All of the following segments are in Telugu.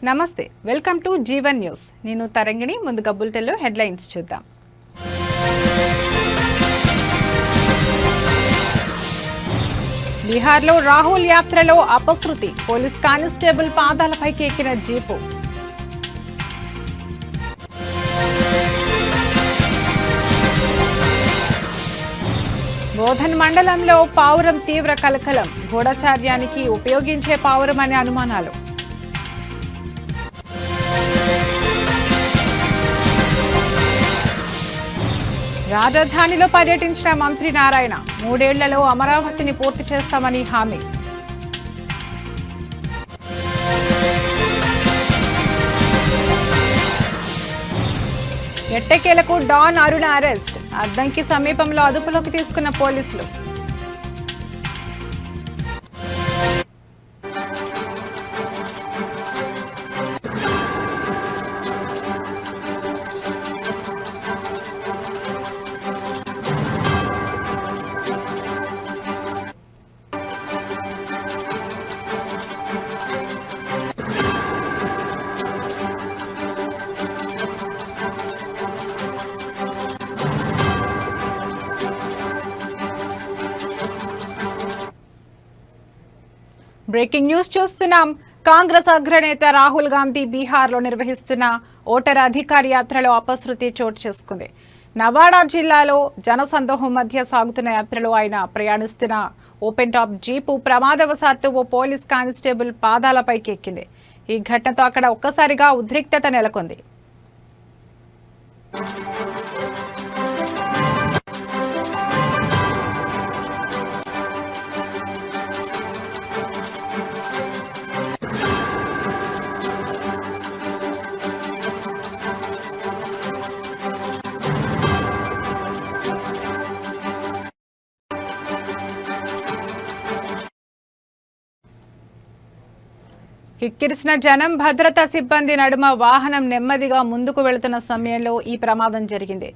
నమస్తే, వెల్కమ్ టు జీవన్ న్యూస్. నేను తరంగిణి. ముందుగా బులెటిన్లో హెడ్లైన్స్ చూద్దాం. బీహార్లో రాహుల్ యాత్రలో అపశృతి, పోలీస్ కానిస్టేబుల్ పాదాలపైకి ఎక్కిన జీపు. బోధన్ మండలంలో పావురం తీవ్ర కలకలం, గూఢచార్యానికి ఉపయోగించే పావురం అనే అనుమానాలు. రాజధానిలో పర్యటించిన మంత్రి నారాయణ, 3 ఏళ్లలో అమరావతిని పూర్తి చేస్తామని హామీ. ఎట్టకేలకు డాన్ అరుణ అరెస్ట్, అద్దంకి సమీపంలో అదుపులోకి తీసుకున్న పోలీసులు. బ్రేకింగ్ న్యూస్ చూస్తున్నాం. కాంగ్రెస్ అగ్రనేత రాహుల్ గాంధీ బీహార్లో నిర్వహిస్తున్న ఓటర్ అధికార యాత్రలో అపశృతి చోటు చేసుకుంది. నవాడా జిల్లాలో జనసందోహం మధ్య సాగుతున్న యాత్రలో ఆయన ప్రయాణిస్తున్న ఓపెన్ టాప్ జీపు ప్రమాదవశాత్తు ఓ పోలీస్ కానిస్టేబుల్ పాదాలపైకి ఎక్కింది. ఈ ఘటనతో అక్కడ ఒక్కసారిగా ఉద్రిక్తత నెలకొంది. కిక్కిరిసిన జనం, భద్రతా సిబ్బంది నడుమ వాహనం నెమ్మదిగా ముందుకు వెళుతున్న సమయంలో ఈ ప్రమాదం జరిగింది.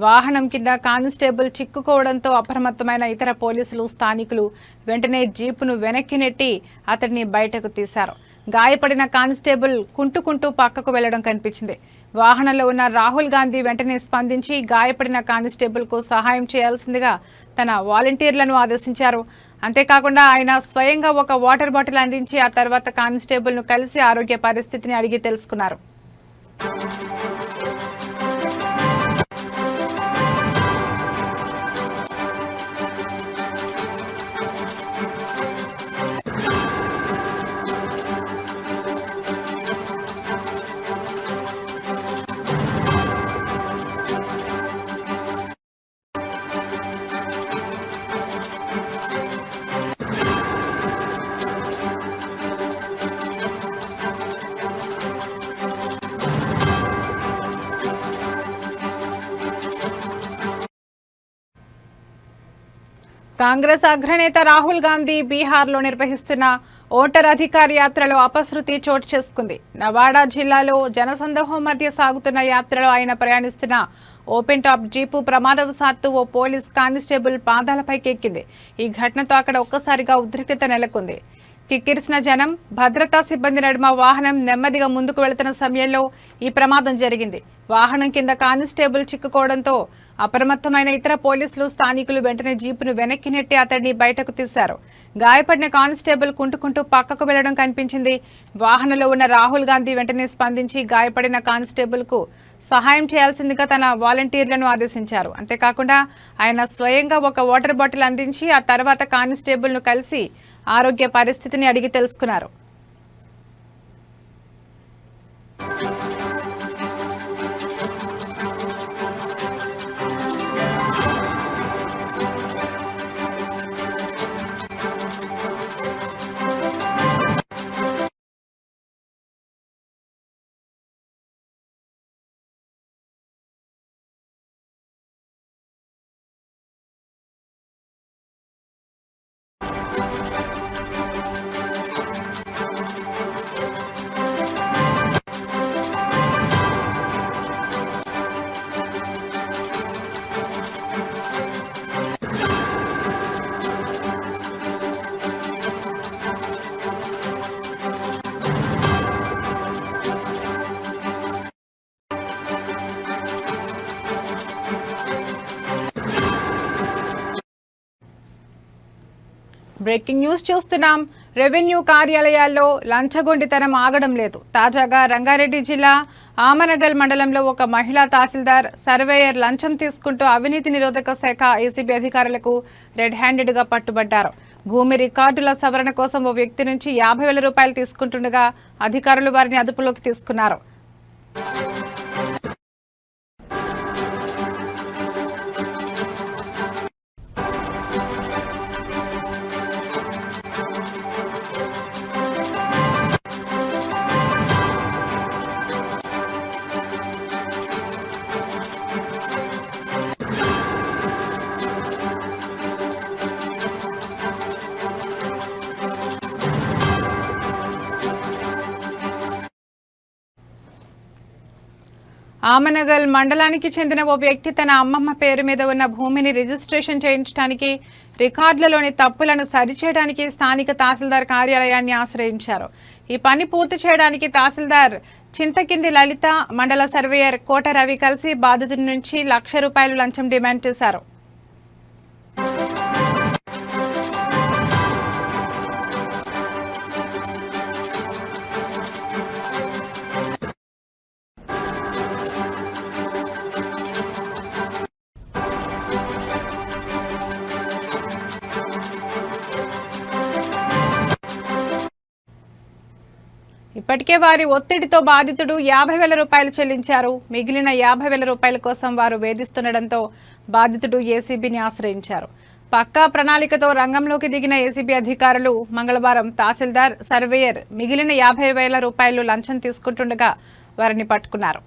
వాహనం కింద కానిస్టేబుల్ చిక్కుకోవడంతో అప్రమత్తమైన ఇతర పోలీసులు, స్థానికులు వెంటనే జీపును వెనక్కి నెట్టి అతడిని బయటకు తీశారు. గాయపడిన కానిస్టేబుల్ కుంటుకుంటూ పక్కకు వెళ్లడం కనిపించింది. వాహనంలో ఉన్న రాహుల్ గాంధీ వెంటనే స్పందించి గాయపడిన కానిస్టేబుల్ కు సహాయం చేయాల్సిందిగా తన వాలంటీర్లను ఆదేశించారు. అంతేకాకుండా ఆయన స్వయంగా ఒక వాటర్ బాటిల్ అందించి ఆ తర్వాత కానిస్టేబుల్ ను కలిసి ఆరోగ్య పరిస్థితిని అడిగి తెలుసుకున్నారు. కాంగ్రెస్ అగ్రనేత రాహుల్ గాంధీ బీహార్లో నిర్వహిస్తున్న ఓటర్ అధికార యాత్రలో అపశృతి చోటు చేసుకుంది. నవాడా జిల్లాలో జనసందోహం మధ్య సాగుతున్న యాత్రలో ఆయన ప్రయాణిస్తున్న ఓపెన్ టాప్ జీపు ప్రమాదవశాత్తు ఓ పోలీస్ కానిస్టేబుల్ పాదాలపైకి ఎక్కింది. ఈ ఘటనతో అక్కడ ఒక్కసారిగా ఉద్రిక్తత నెలకొంది. కిక్కిరిసిన జనం, భద్రతా సిబ్బంది నడుమ వాహనం నెమ్మదిగా ముందుకు వెళుతున్న సమయంలో ఈ ప్రమాదం జరిగింది. వాహనం కింద కానిస్టేబుల్ చిక్కుకోవడంతో అప్రమత్తమైన ఇతర పోలీసులు, స్థానికులు వెంటనే జీపును వెనక్కి నెట్టి అతడిని బయటకు తీశారు. గాయపడిన కానిస్టేబుల్ కుంటుకుంటూ పక్కకు వెళ్లడం కనిపించింది. వాహనంలో ఉన్న రాహుల్ గాంధీ వెంటనే స్పందించి గాయపడిన కానిస్టేబుల్ కు సహాయం చేయాల్సిందిగా తన వాలంటీర్లను ఆదేశించారు. అంతేకాకుండా ఆయన స్వయంగా ఒక వాటర్ బాటిల్ అందించి ఆ తర్వాత కానిస్టేబుల్ ను కలిసి ఆరోగ్య పరిస్థితిని అడిగి తెలుసుకున్నారు. బ్రేకింగ్ న్యూస్ చూస్తున్నాం. రెవెన్యూ కార్యాలయాల్లో లంచగొండితనం ఆగడం లేదు. తాజాగా రంగారెడ్డి జిల్లా ఆమనగల్ మండలంలో ఒక మహిళా తహసీల్దార్ సర్వేయర్ లంచం తీసుకుంటూ అవినీతి నిరోధక శాఖ ఏసీబీ అధికారులకు రెడ్ హ్యాండెడ్గా పట్టుబడ్డారు. భూమి రికార్డుల సవరణ కోసం ఓ వ్యక్తి నుంచి 50,000 రూపాయలు తీసుకుంటుండగా అధికారులు వారిని అదుపులోకి తీసుకున్నారు. ఆమనగల్ మండలానికి చెందిన ఓ వ్యక్తి తన అమ్మమ్మ పేరు మీద ఉన్న భూమిని రిజిస్ట్రేషన్ చేయించడానికి, రికార్డులలోని తప్పులను సరిచేయడానికి స్థానిక తహసీల్దార్ కార్యాలయాన్ని ఆశ్రయించారు. ఈ పని పూర్తి చేయడానికి తహసీల్దార్ చింతకింది లలిత, మండల సర్వేయర్ కోట రవి కలిసి బాధితుడి నుంచి ₹1,00,000 లంచం డిమాండ్ చేశారు. ఇప్పటికే వారి ఒత్తిడితో బాధితుడు ₹50,000 చెల్లించారు. మిగిలిన ₹50,000 కోసం వారు వేధిస్తుండటంతో బాధితుడు ఏసీబీని ఆశ్రయించారు. పక్కా ప్రణాళికతో రంగంలోకి దిగిన ఏసీబీ అధికారులు మంగళవారం తహసీల్దార్, సర్వేయర్ మిగిలిన ₹50,000 లంచం తీసుకుంటుండగా వారిని పట్టుకున్నారు.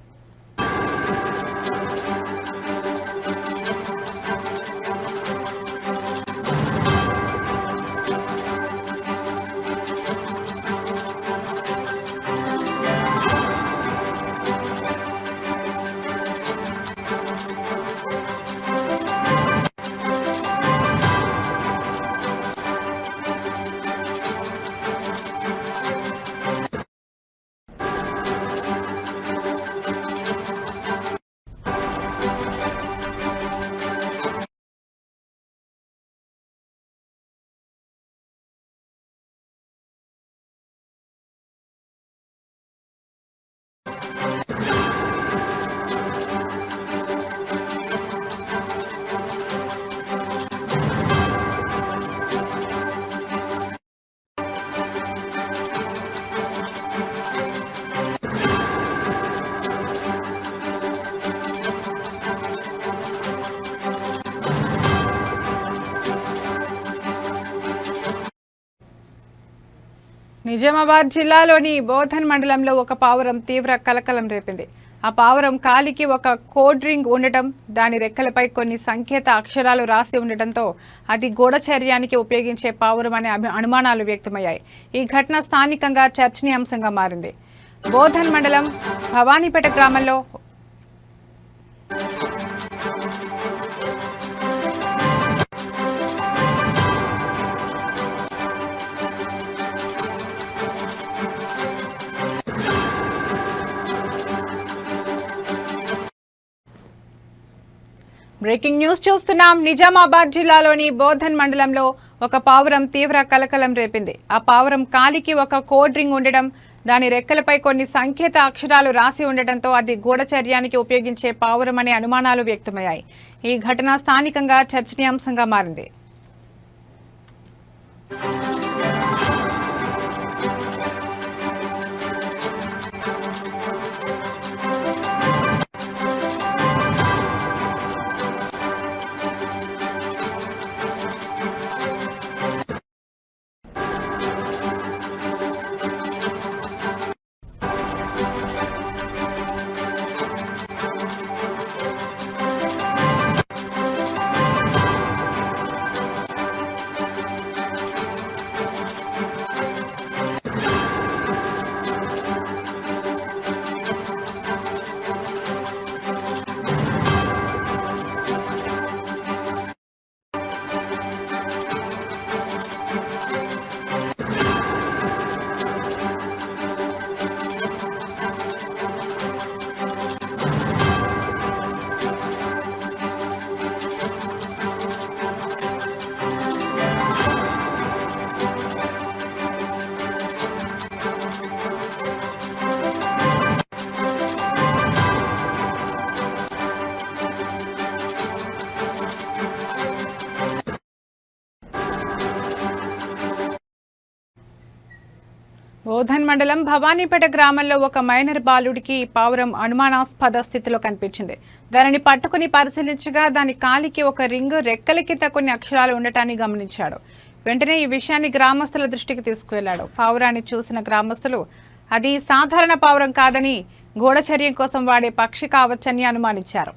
నిజామాబాద్ జిల్లాలోని బోధన్ మండలంలో ఒక పావురం తీవ్ర కలకలం రేపింది. ఆ పావురం కాలికి ఒక కోడ్ రింగ్ ఉండటం, దాని రెక్కలపై కొన్ని సంకేత అక్షరాలు రాసి ఉండటంతో అది గూఢచర్యానికి ఉపయోగించే పావురం అనే అనుమానాలు వ్యక్తమయ్యాయి. ఈ ఘటన స్థానికంగా చర్చనీయాంశంగా మారింది. బోధన్ మండలం భవానీపేట గ్రామంలో బ్రేకింగ్ న్యూస్ చూస్తున్నాం. నిజామాబాద్ జిల్లాలోని బోధన్ మండలంలో ఒక పావురం తీవ్ర కలకలం రేపింది. ఆ పావురం కాలికి ఒక కోడ్ రింగ్ ఉండడం, దాని రెక్కలపై కొన్ని సంకేత అక్షరాలు రాసి ఉండటంతో అది గూఢచర్యానికి ఉపయోగించే పావురం అనే అనుమానాలు వ్యక్తమయ్యాయి. ఈ ఘటన స్థానికంగా చర్చనీయాంశంగా మారింది. మండలం భవానీపేట గ్రామంలో ఒక మైనర్ బాలుడికి పావురం అనుమానాస్పద స్థితిలో కనిపించింది. దానిని పట్టుకుని పరిశీలించగా దాని కాలికి ఒక రింగు, రెక్కల కింద కొన్ని అక్షరాలు ఉండటాన్ని గమనించాడు. వెంటనే ఈ విషయాన్ని గ్రామస్తుల దృష్టికి తీసుకువెళ్లాడు. పావురాన్ని చూసిన గ్రామస్తులు అది సాధారణ పావురం కాదని, గూఢచర్యం కోసం వాడే పక్షి కావచ్చని అనుమానించారు.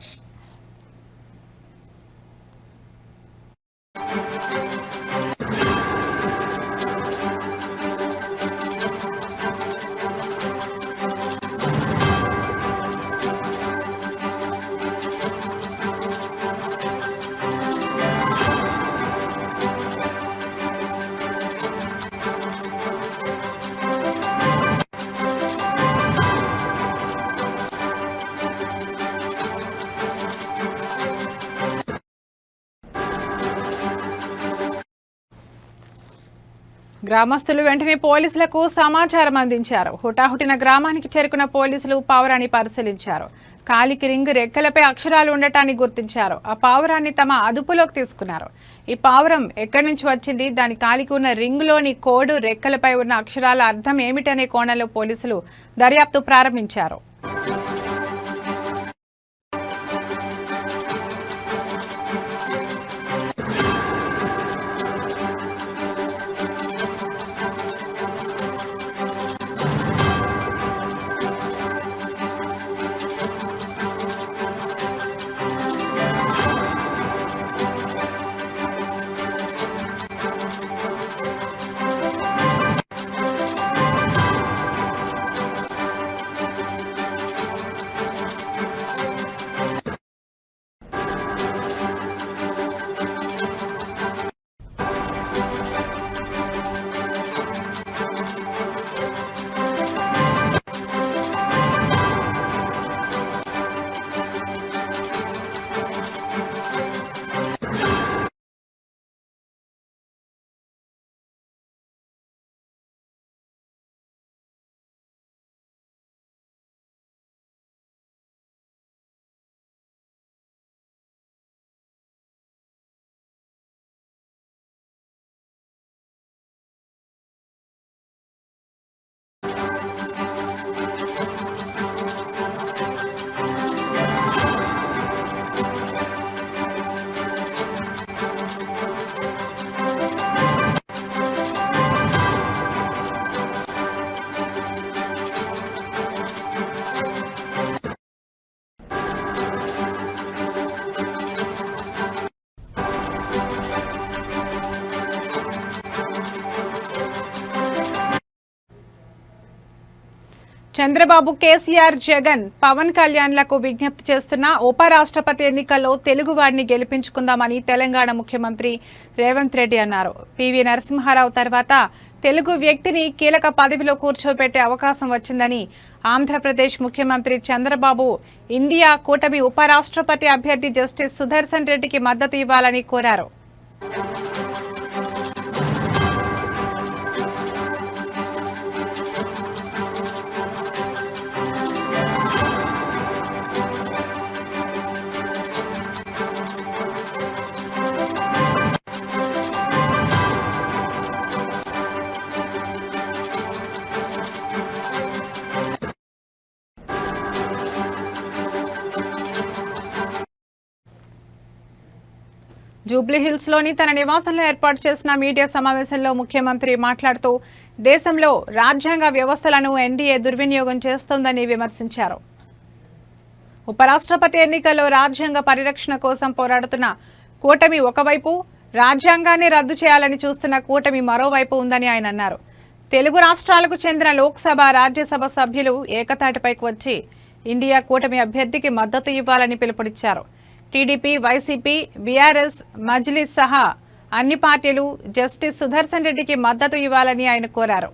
గ్రామస్తులు వెంటనే పోలీసులకు సమాచారం అందించారు. హుటాహుటిన గ్రామానికి చేరుకున్న పోలీసులు పావురాన్ని పరిశీలించారు. కాలికి రింగు, రెక్కలపై అక్షరాలు ఉండటాన్ని గుర్తించారు. ఆ పావురాన్ని తమ అదుపులోకి తీసుకున్నారు. ఈ పావురం ఎక్కడి నుంచి వచ్చింది, దాని కాలికి ఉన్న రింగులోని కోడు, రెక్కలపై ఉన్న అక్షరాల అర్థం ఏమిటనే కోణంలో పోలీసులు దర్యాప్తు ప్రారంభించారు. చంద్రబాబు, కేసీఆర్, జగన్, పవన్ కళ్యాణ్లకు విజ్ఞప్తి చేస్తున్న ఉపరాష్ట్రపతి ఎన్నికల్లో తెలుగువాడిని గెలిపించుకుందామని తెలంగాణ ముఖ్యమంత్రి రేవంత్ రెడ్డి అన్నారు. పివి నరసింహారావు తర్వాత తెలుగు వ్యక్తిని కీలక పదవిలో కూర్చోబెట్టే అవకాశం వచ్చిందని ఆంధ్రప్రదేశ్ ముఖ్యమంత్రి చంద్రబాబు ఇండియా కూటమి ఉపరాష్ట్రపతి అభ్యర్థి జస్టిస్ సుదర్శన్ రెడ్డికి మద్దతు ఇవ్వాలని కోరారు. జూబ్లీహిల్స్లోని తన నివాసంలో ఏర్పాటు చేసిన మీడియా సమావేశంలో ముఖ్యమంత్రి మాట్లాడుతూ దేశంలో రాజ్యాంగ వ్యవస్థలను ఎన్డీఏ దుర్వినియోగం చేస్తోందని విమర్శించారు. ఉపరాష్ట్రపతి ఎన్నికల్లో రాజ్యాంగ పరిరక్షణ కోసం పోరాడుతున్న కూటమి ఒకవైపు, రాజ్యాంగాన్ని రద్దు చేయాలని చూస్తున్న కూటమి మరోవైపు ఉందని ఆయన అన్నారు. తెలుగు రాష్ట్రాలకు చెందిన లోక్సభ, రాజ్యసభ సభ్యులు ఏకతాటిపైకి వచ్చి ఇండియా కూటమి అభ్యర్థికి మద్దతు ఇవ్వాలని పిలుపునిచ్చారు. టీడీపీ, వైసీపీ, బీఆర్ఎస్, మజ్లిస్ సహా అన్ని పార్టీలు జస్టిస్ సుదర్శన్ రెడ్డికి మద్దతు ఇవ్వాలని ఆయన కోరారు.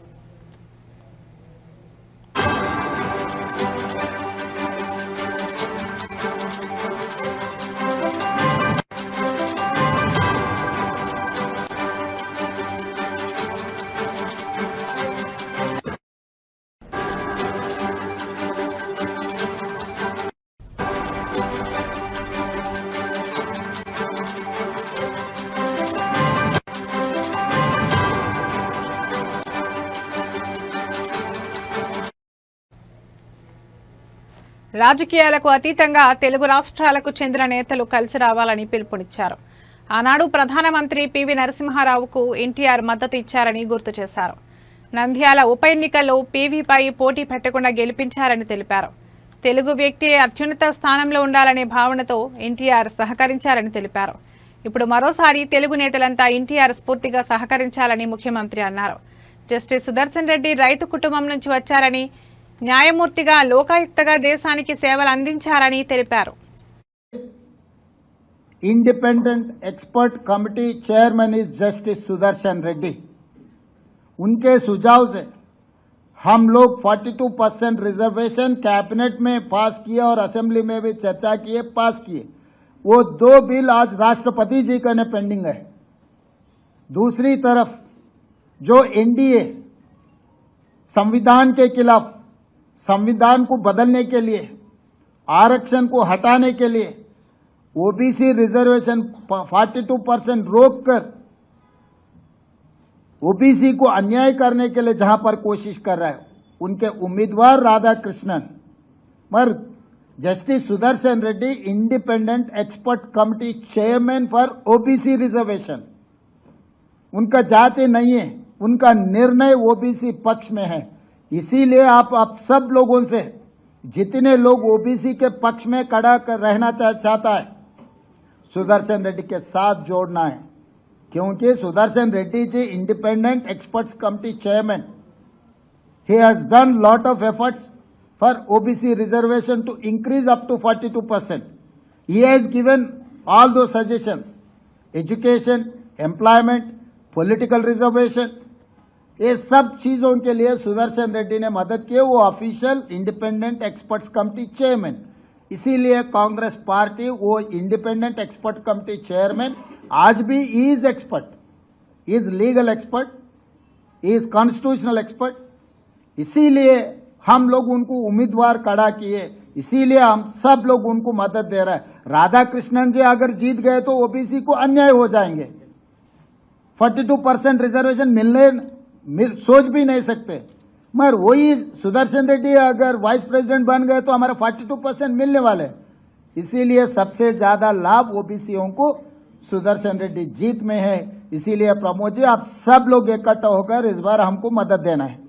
రాజకీయాలకు అతీతంగా తెలుగు రాష్ట్రాలకు చెందిన నేతలు కలిసి రావాలని పిలుపునిచ్చారు. ఆనాడు ప్రధానమంత్రి పివి నరసింహారావుకు ఎన్టీఆర్ మద్దతు ఇచ్చారని గుర్తు చేశారు. నంద్యాల ఉప ఎన్నికల్లో పీవీపై పోటీ పెట్టకుండా గెలిపించారని తెలిపారు. తెలుగు వ్యక్తి అత్యున్నత స్థానంలో ఉండాలనే భావనతో ఎన్టీఆర్ సహకరించారని తెలిపారు. ఇప్పుడు మరోసారి తెలుగు నేతలంతా ఎన్టీఆర్ స్ఫూర్తిగా సహకరించాలని ముఖ్యమంత్రి అన్నారు. జస్టిస్ సుదర్శన్ రెడ్డి రైతు కుటుంబం నుంచి వచ్చారని, న్యాయమూర్తిగా లోకాయుక్తగా దేశానికి సేవలు అందించారని తెలిపారు. Independent expert committee chairman is justice Sudarshan Reddy. उनके सुझाव से हम लोग 42% रिजर्वेशन कैबिनेट में पास किए और असेंबली में भी चर्चा किए, पास किए। वो 2 बिल आज राष्ट्रपति जी का ने पेंडिंग है। दूसरी तरफ जो एनडीए संविधान के खिलाफ, संविधान को बदलने के लिए, आरक्षण को हटाने के लिए ओबीसी रिजर्वेशन 42% रोककर ओबीसी को अन्याय करने के लिए जहां पर कोशिश कर रहा है, उनके उम्मीदवार राधाकृष्णन मगर justice Sudarshan Reddy independent expert committee chairman for OBC reservation, उनका जाति नहीं है, उनका निर्णय ओबीसी पक्ष में है। इसीलिए आप सब लोगों से, जितने लोग ओबीसी के पक्ष में खड़ा कर रहना चाहता है, सुदर्शन रेड्डी के साथ जोड़ना है, क्योंकि Sudarshan Reddy ji independent experts committee chairman, he has done lot of efforts for OBC reservation to increase up to 42%. He has given all those suggestions, education, employment, political reservation, ये सब चीजों के लिए सुदर्शन रेड्डी ने मदद की। वो official independent experts committee chairman, इसीलिए कांग्रेस पार्टी वो इंडिपेंडेंट एक्सपर्ट कमेटी चेयरमैन आज भी is expert, is legal expert, is constitutional expert. इसीलिए हम लोग उनको उम्मीदवार खड़ा किए, इसीलिए हम सब लोग उनको मदद दे रहे हैं। राधाकृष्णन जी अगर जीत गए तो ओबीसी को अन्याय हो जाएंगे। 42% रिजर्वेशन सोच भी नहीं सकते, मगर वही सुदर्शन रेड्डी अगर वाइस प्रेसिडेंट बन गए तो हमारा 42% मिलने वाले। इसीलिए सबसे ज्यादा लाभ ओबीसीओं को सुदर्शन रेड्डी जीत में है। इसीलिए प्रमोद जी आप सब लोग इकट्ठा होकर इस बार हमको मदद देना है।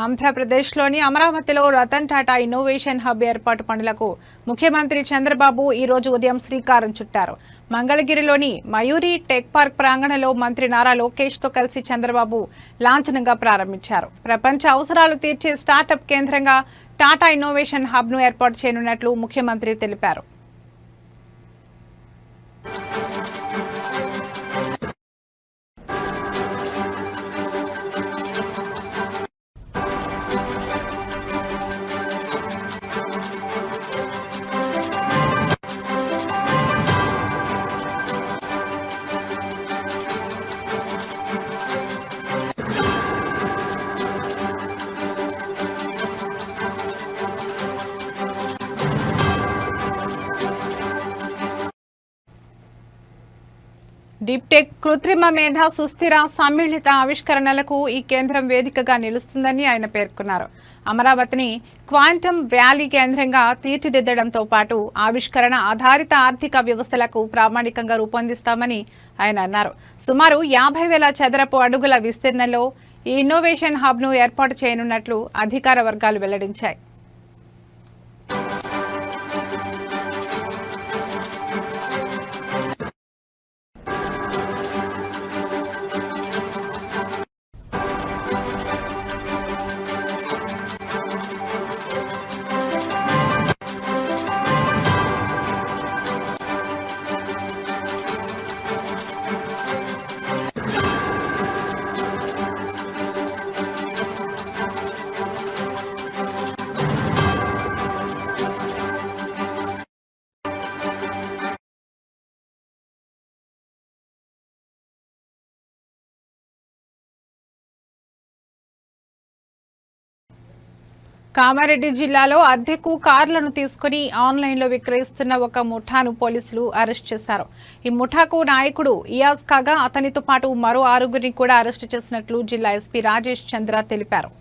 ఆంధ్రప్రదేశ్లోని అమరావతిలో రతన్ టాటా ఇన్నోవేషన్ హబ్ ఏర్పాటు పనులకు ముఖ్యమంత్రి చంద్రబాబు ఈ రోజు ఉదయం శ్రీకారం చుట్టారు. మంగళగిరిలోని మయూరి టెక్ పార్క్ ప్రాంగణంలో మంత్రి నారా లోకేష్తో కలిసి చంద్రబాబు లాంఛనంగా ప్రారంభించారు. ప్రపంచ అవసరాలు తీర్చే స్టార్టప్ కేంద్రంగా టాటా ఇన్నోవేషన్ హబ్ను ఏర్పాటు చేయనున్నట్లు ముఖ్యమంత్రి తెలిపారు. డీప్టెక్, కృత్రిమ మేధ, సుస్థిర సమ్మిళిత ఆవిష్కరణలకు ఈ కేంద్రం వేదికగా నిలుస్తుందని ఆయన పేర్కొన్నారు. అమరావతిని క్వాంటమ్ వ్యాలీ కేంద్రంగా తీర్చిదిద్దడంతో పాటు ఆవిష్కరణ ఆధారిత ఆర్థిక వ్యవస్థలకు ప్రామాణికంగా రూపొందిస్తామని ఆయన అన్నారు. సుమారు 50,000 చదరపు అడుగుల విస్తీర్ణంలో ఈ ఇన్నోవేషన్ హబ్ను ఏర్పాటు చేయనున్నట్లు అధికార వర్గాలు వెల్లడించాయి. కామారెడ్డి జిల్లాలో అద్దెకు కార్లను తీసుకుని ఆన్లైన్లో విక్రయిస్తున్న ఒక ముఠాను పోలీసులు అరెస్ట్ చేశారు. ఈ ముఠాకు నాయకుడు ఇయాజ్ కాగా అతనితో పాటు మరో 6గురిని కూడా అరెస్టు చేసినట్లు జిల్లా ఎస్పీ రాజేష్ చంద్ర తెలిపారు.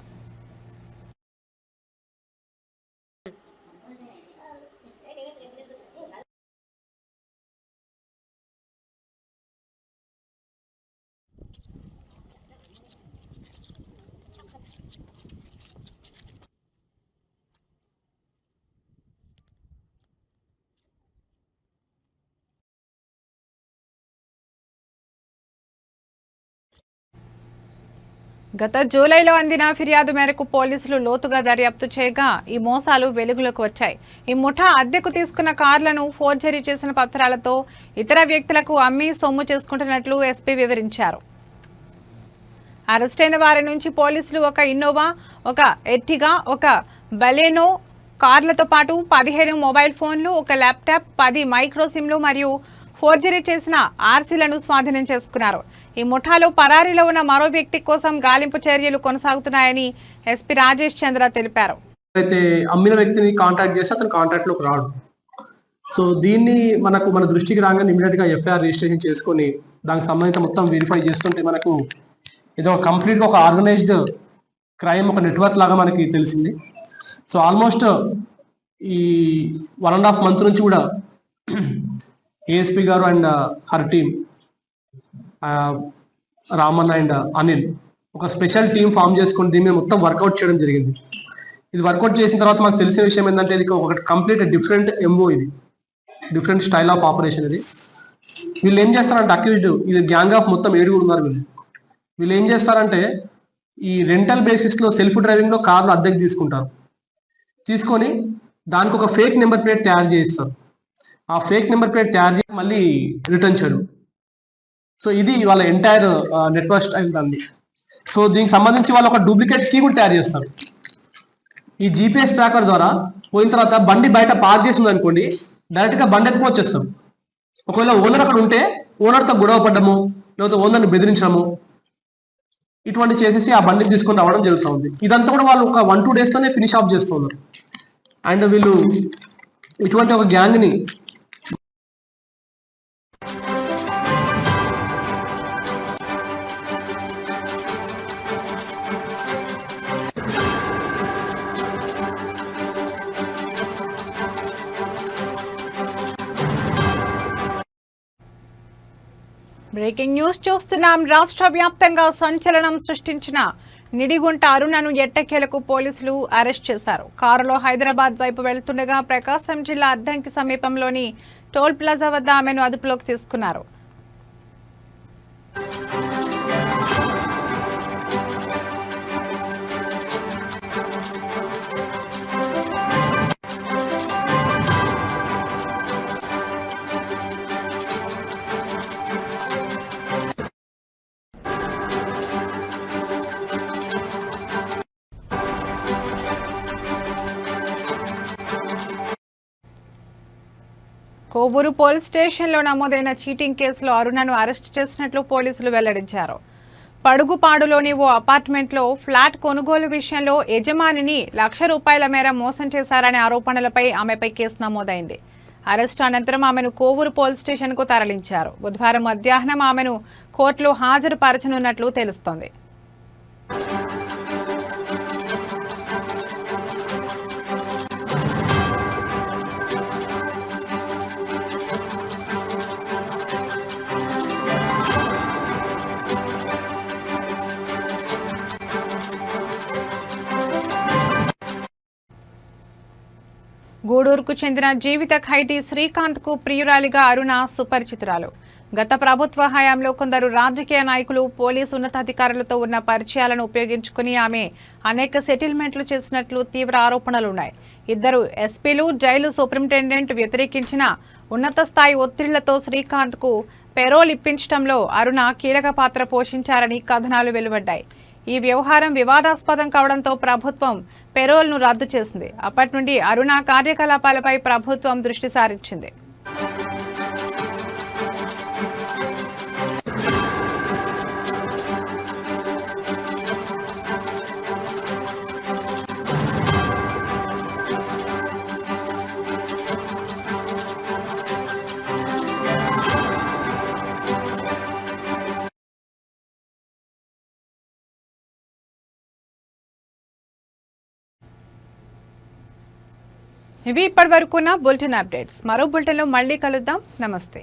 గత జూలైలో అందిన ఫిర్యాదు మేరకు పోలీసులు లోతుగా దర్యాప్తు చేయగా ఈ మోసాలు వెలుగులోకి వచ్చాయి. ఈ ముఠా అద్దెకు తీసుకున్న కార్లను ఫోర్జరీ చేసిన పత్రాలతో ఇతర వ్యక్తులకు అమ్మి సొమ్ము చేసుకుంటున్నట్లు ఎస్పీ వివరించారు. అరెస్టైన వారి నుంచి పోలీసులు ఒక ఇన్నోవా, ఒక ఎర్టిగా, ఒక బలెనో కార్లతో పాటు 15 మొబైల్ ఫోన్లు, ఒక ల్యాప్టాప్, 10 మైక్రో సిమ్లు మరియు ఫోర్జరీ చేసిన ఆర్సీలను స్వాధీనం చేసుకున్నారు. ఈ ముఠాలో పరారీలో ఉన్న మరో వ్యక్తి కోసం గాలింపు చర్యలు కొనసాగుతున్నాయని ఎస్పీ రాజేష్ చంద్ర తెలిపారు. అయితే అమ్మిన వ్యక్తిని కాంటాక్ట్ చేస్తే అతను కాంటాక్ట్ లోకి రాడు. సో దీన్ని మన దృష్టికి రాగానే ఇమీడియట్ గా ఎఫ్ఐఆర్ రిజిస్ట్రేషన్ చేసుకొని దానికి సంబంధించి మొత్తం వెరిఫై చేస్తుంటే మనకు ఏదో కంప్లీట్ గా ఒక ఆర్గనైజ్డ్ క్రైమ్, ఒక నెట్వర్క్ లాగా మనకి తెలిసింది. సో ఆల్మోస్ట్ ఈ 1.5 month నుంచి కూడా ఏఎస్పీ గారు and her team, Raman and Anil ఒక స్పెషల్ టీం ఫామ్ చేసుకుని దీని మీద మొత్తం వర్కౌట్ చేయడం జరిగింది. ఇది వర్కౌట్ చేసిన తర్వాత మాకు తెలిసిన విషయం ఏంటంటే ఇది ఒక కంప్లీట్ డిఫరెంట్ ఎంఓ, ఇది డిఫరెంట్ స్టైల్ ఆఫ్ ఆపరేషన్. ఇది వీళ్ళు ఏం చేస్తారంటే అక్యూజ్డ్, ఇది గ్యాంగ్ ఆఫ్ మొత్తం 7 ఉన్నారు. వీళ్ళు ఏం చేస్తారంటే ఈ రెంటల్ బేసిస్ లో సెల్ఫ్ డ్రైవింగ్ లో కార్లు అద్దెకి తీసుకొని దానికి ఒక ఫేక్ నెంబర్ ప్లేట్ తయారు చేయిస్తారు. ఆ ఫేక్ నెంబర్ ప్లేట్ తయారు చేసి మళ్ళీ రిటర్న్ చేయడం. సో ఇది వాళ్ళ ఎంటైర్ నెట్వర్క్ స్టైల్ దాన్ని. సో దీనికి సంబంధించి వాళ్ళు ఒక డూప్లికేట్ కీ కూడా తయారు చేస్తారు. ఈ జీపీఎస్ ట్రాకర్ ద్వారా పోయిన తర్వాత బండి బయట పార్క్ చేసింది అనుకోండి, డైరెక్ట్ గా బండి ఎత్తుకొని వచ్చేస్తాం. ఒకవేళ ఓనర్ అక్కడ ఉంటే ఓనర్తో గొడవ పడ్డము, లేకపోతే ఓనర్ని బెదిరించడము, ఇటువంటి చేసేసి ఆ బండిని తీసుకొని రావడం జరుగుతూ ఉంది. ఇదంతా కూడా వాళ్ళు ఒక 1-2 days లోనే ఫినిష్ ఆఫ్ చేస్తున్నారు. అండ్ వీళ్ళు ఇటువంటి ఒక గ్యాంగ్ ని బ్రేకింగ్ న్యూస్ చూస్తున్నాం. రాష్ట్ర వ్యాప్తంగా సంచలనం సృష్టించిన నిడిగుంట అరుణను ఎట్టకేలకు పోలీసులు అరెస్ట్ చేశారు. కారులో హైదరాబాద్ వైపు వెళ్తుండగా ప్రకాశం జిల్లా అద్దంకి సమీపంలోని టోల్ ప్లాజా వద్ద ఆమెను అదుపులోకి తీసుకున్నారు. కోవూరు పోలీస్ స్టేషన్లో నమోదైన చీటింగ్ కేసులో అరుణను అరెస్టు చేసినట్లు పోలీసులు వెల్లడించారు. పడుగుపాడులోని ఓ అపార్ట్మెంట్లో ఫ్లాట్ కొనుగోలు విషయంలో యజమానిని ₹1,00,000 మేర మోసం చేశారనే ఆరోపణలపై ఆమెపై కేసు నమోదైంది. అరెస్టు అనంతరం ఆమెను కోవూరు పోలీస్ స్టేషన్కు తరలించారు. బుధవారం మధ్యాహ్నం ఆమెను కోర్టులో హాజరుపరచనున్నట్లు తెలుస్తోంది. గూడూరుకు చెందిన జీవిత ఖైదీ శ్రీకాంత్ కు ప్రియురాలిగా అరుణ సుపరిచితురాలు. గత ప్రభుత్వ హయాంలో కొందరు రాజకీయ నాయకులు, పోలీసు ఉన్నతాధికారులతో ఉన్న పరిచయాలను ఉపయోగించుకుని ఆమె అనేక సెటిల్మెంట్లు చేసినట్లు తీవ్ర ఆరోపణలున్నాయి. 2 ఎస్పీలు, జైలు సూపరింటెండెంట్ వ్యతిరేకించిన ఉన్నత స్థాయి ఒత్తిళ్లతో శ్రీకాంత్ కు పెరోల్ ఇప్పించడంలో అరుణ కీలక పాత్ర పోషించారని కథనాలు వెలువడ్డాయి. ఈ వ్యవహారం వివాదాస్పదం కావడంతో ప్రభుత్వం పెరోల్ను రద్దు చేసింది. అప్పటి నుండి అరుణ కార్యకలాపాలపై ప్రభుత్వం దృష్టి సారించింది. ఇవి ఇప్పటి వరకున్న బులెటిన్ అప్డేట్స్. మరో బులెటిన్లో మళ్ళీ కలుద్దాం. నమస్తే.